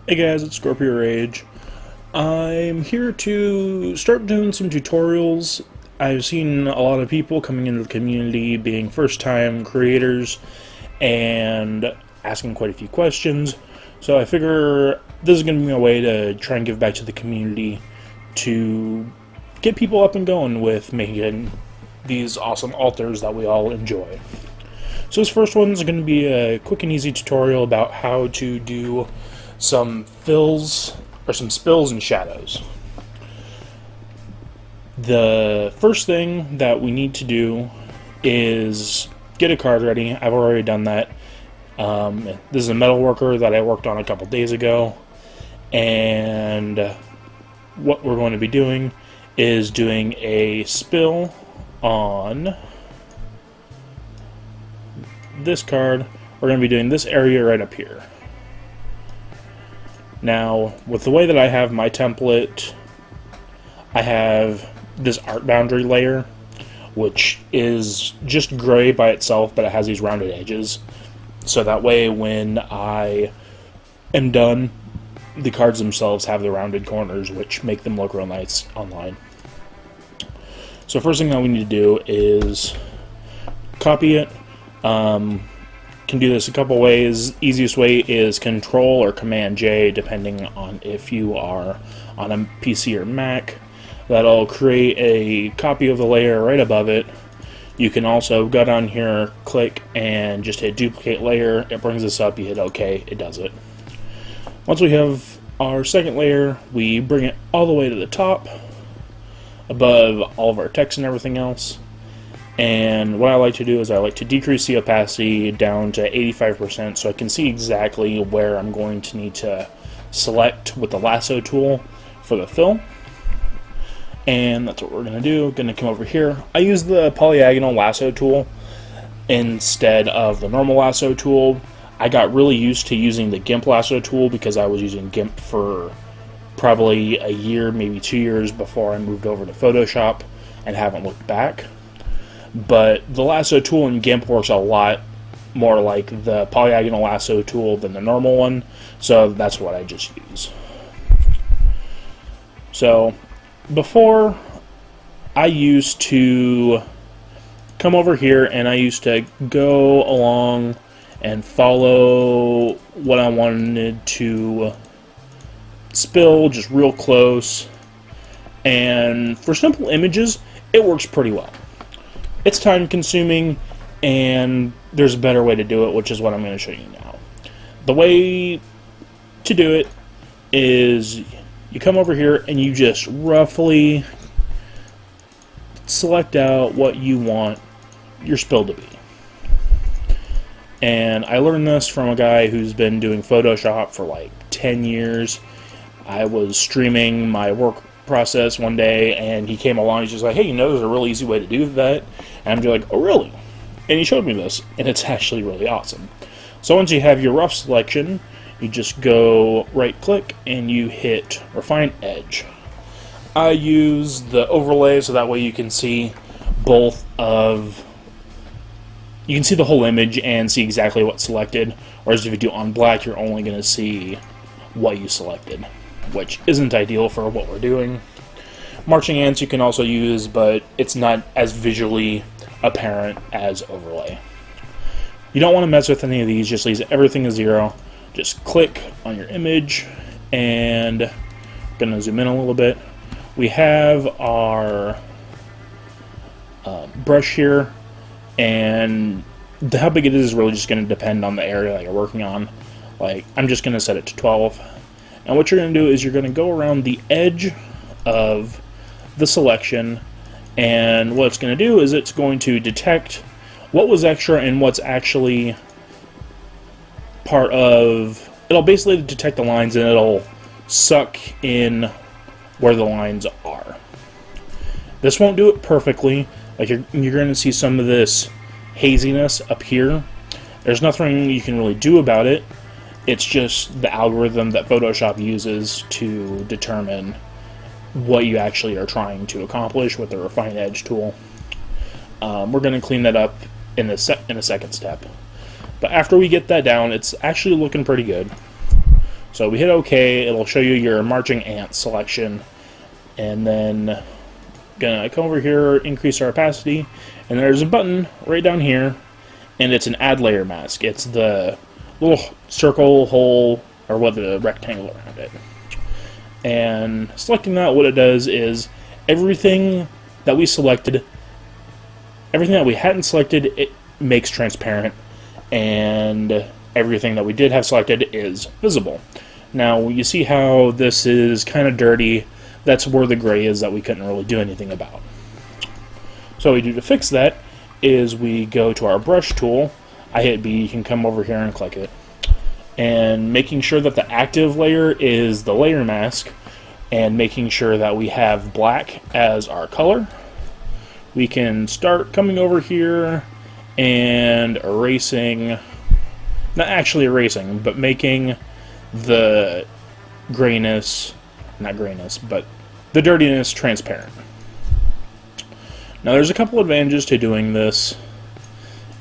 Hey guys, it's Scorpio Rage. I'm here to start doing some tutorials. I've seen a lot of people coming into the community being first-time creators and asking quite a few questions. So I figure this is going to be a way to try and give back to the community to get people up and going with making these awesome altars that we all enjoy. So this first one is going to be a quick and easy tutorial about how to do some fills or some spills and shadows. The first thing that we need to do is get a card ready. I've already done that. This is a metalworker that I worked on a couple days ago, and what we're going to be doing is doing a spill on this card. We're going to be doing this area right up here. Now, with the way that I have my template, I have this art boundary layer, which is just gray by itself, but it has these rounded edges. So that way, when I am done, the cards themselves have the rounded corners, which make them look real nice online. So first thing that we need to do is copy it. Can do this a couple ways. Easiest way is Control or Command J, depending on if you are on a PC or Mac. That'll create a copy of the layer right above it. You can also go down here, click, and just hit Duplicate Layer. It brings this up. You hit OK, it does it. Once we have our second layer, we bring it all the way to the top, above all of our text and everything else. And what I like to do is I like to decrease the opacity down to 85% so I can see exactly where I'm going to need to select with the lasso tool for the fill. And that's what we're going to do. Going to come over here. I use the polyagonal lasso tool instead of the normal lasso tool. I got really used to using the GIMP lasso tool because I was using GIMP for probably a year, maybe 2 years before I moved over to Photoshop and haven't looked back. But the lasso tool in GIMP works a lot more like the polyagonal lasso tool than the normal one, so that's what I just use. So before, I used to come over here and I used to go along and follow what I wanted to spill just real close, and for simple images it works pretty well. It's time consuming, and there's a better way to do it, which is what I'm going to show you now. The way to do it is you come over here and you just roughly select out what you want your spill to be. And I learned this from a guy who's been doing Photoshop for like 10 years. I was streaming my work process one day and he came along. He's just like, hey, there's a really easy way to do that. And I'm just like, oh really? And he showed me this, and it's actually really awesome. So once you have your rough selection, you just go right click and you hit Refine Edge. I use the overlay so that way you can see both of you can see the whole image and see exactly what's selected, whereas if you do on black you're only going to see what you selected, which isn't ideal for what we're doing. Marching ants you can also use, but it's not as visually apparent as overlay. You don't want to mess with any of these, just leave everything as 0. Just click on your image, and I'm going to zoom in a little bit. We have our brush here, and how big it is really just going to depend on the area that you're working on. Like, I'm just going to set it to 12. And what you're going to do is you're going to go around the edge of the selection, and what it's going to do is it's going to detect what was extra and what's actually part of. It'll basically detect the lines and it'll suck in where the lines are. This won't do it perfectly. Like you're going to see some of this haziness up here. There's nothing you can really do about it. It's just the algorithm that Photoshop uses to determine what you actually are trying to accomplish with the Refine Edge tool. We're going to clean that up in a second step. But after we get that down, it's actually looking pretty good. So we hit OK, it'll show you your marching ant selection, and then gonna come over here, increase our opacity, and there's a button right down here, and it's an add layer mask. It's the little circle hole, or what, the rectangle around it. And selecting that, what it does is everything that we selected, everything that we hadn't selected, it makes transparent, and everything that we did have selected is visible. Now, you see how this is kind of dirty. That's where the gray is that we couldn't really do anything about. So what we do to fix that is we go to our brush tool. I hit B, you can come over here and click it. And making sure that the active layer is the layer mask, and making sure that we have black as our color, we can start coming over here and erasing, not actually erasing, but making the grayness, not grayness, but the dirtiness transparent. Now there's a couple advantages to doing this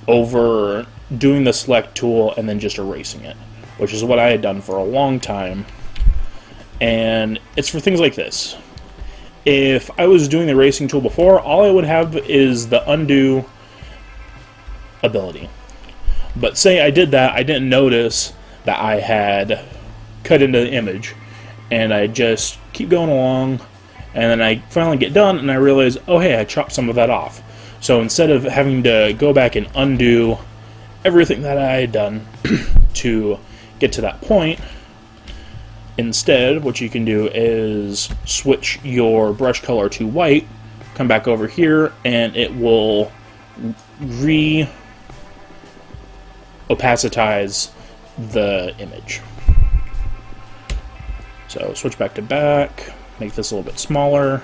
over doing the select tool and then just erasing it, which is what I had done for a long time. And it's for things like this. If I was doing the erasing tool before, all I would have is the undo ability. But say I did that, I didn't notice that I had cut into the image, and I just keep going along, and then I finally get done and I realize, oh hey, I chopped some of that off. So instead of having to go back and undo everything that I had done to get to that point, instead what you can do is switch your brush color to white, come back over here, and it will opacitize the image. So switch back to back, make this a little bit smaller,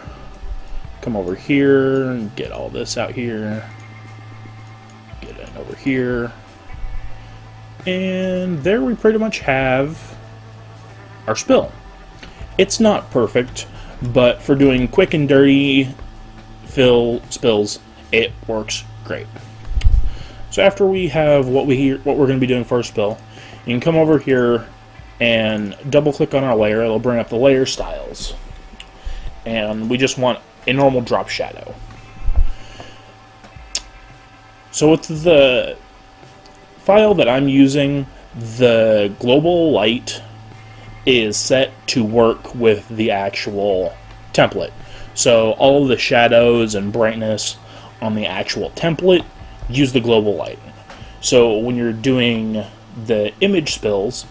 come over here and get all this out here, get it over here, and there we pretty much have our spill. It's not perfect, but for doing quick and dirty spills, it works great. So after we have what we're going to be doing for our spill, you can come over here and double click on our layer. It'll bring up the layer styles, and we just want a normal drop shadow. So with the file that I'm using, the global light is set to work with the actual template. So all of the shadows and brightness on the actual template use the global light. So when you're doing the image spills,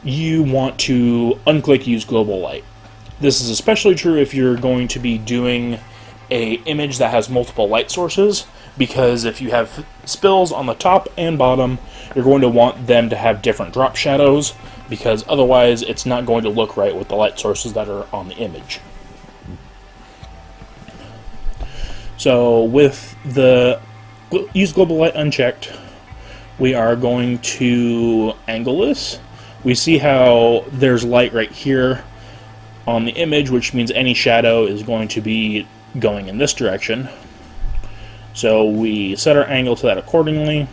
you want to unclick use global light. This is especially true if you're going to be doing a image that has multiple light sources, because if you have spills on the top and bottom, you're going to want them to have different drop shadows, because otherwise it's not going to look right with the light sources that are on the image. So with the use global light unchecked, we are going to angle this. We see how there's light right here on the image, which means any shadow is going to be going in this direction. So we set our angle to that accordingly.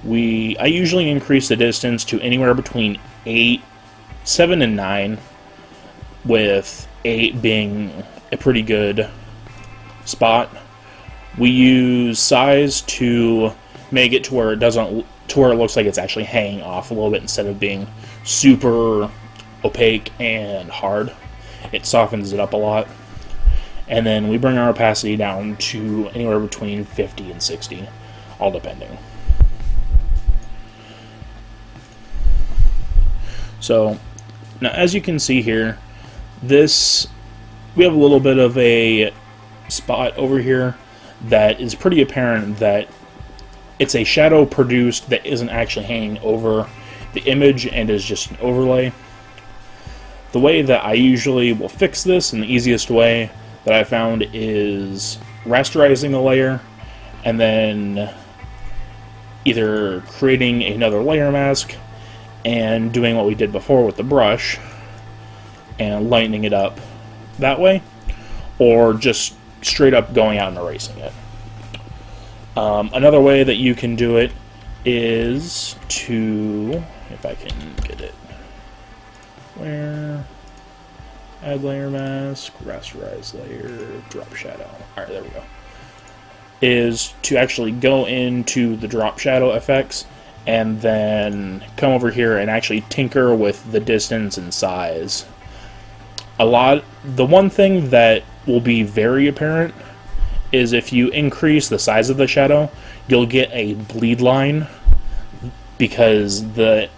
I usually increase the distance to anywhere between 7 and 9, with 8 being a pretty good spot. We use size to make it to where it looks like it's actually hanging off a little bit instead of being super opaque and hard. It softens it up a lot. And then we bring our opacity down to anywhere between 50 and 60, all depending. So now, as you can see here, we have a little bit of a spot over here that is pretty apparent that it's a shadow produced that isn't actually hanging over the image and is just an overlay. The way that I usually will fix this, and the easiest way that I found, is rasterizing the layer and then either creating another layer mask and doing what we did before with the brush and lightening it up that way, or just straight up going out and erasing it. Another way that you can do it is to, if I can get it, Where? Add layer mask, rasterize layer, drop shadow. Alright, there we go. Is to actually go into the drop shadow effects and then come over here and actually tinker with the distance and size. The one thing that will be very apparent is if you increase the size of the shadow, you'll get a bleed line because the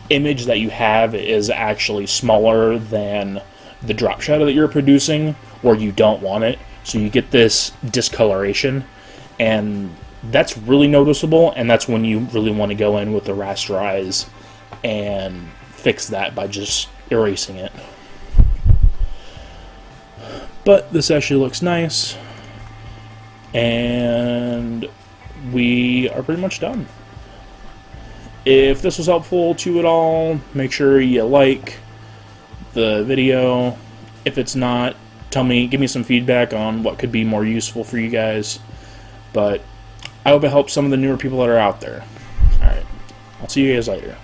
image that you have is actually smaller than the drop shadow that you're producing, or you don't want it. So you get this discoloration, and that's really noticeable, and that's when you really want to go in with the rasterize and fix that by just erasing it. But this actually looks nice, and we are pretty much done. If this was helpful to you at all, make sure you like the video. If it's not, give me some feedback on what could be more useful for you guys. But I hope it helps some of the newer people that are out there. Alright, I'll see you guys later.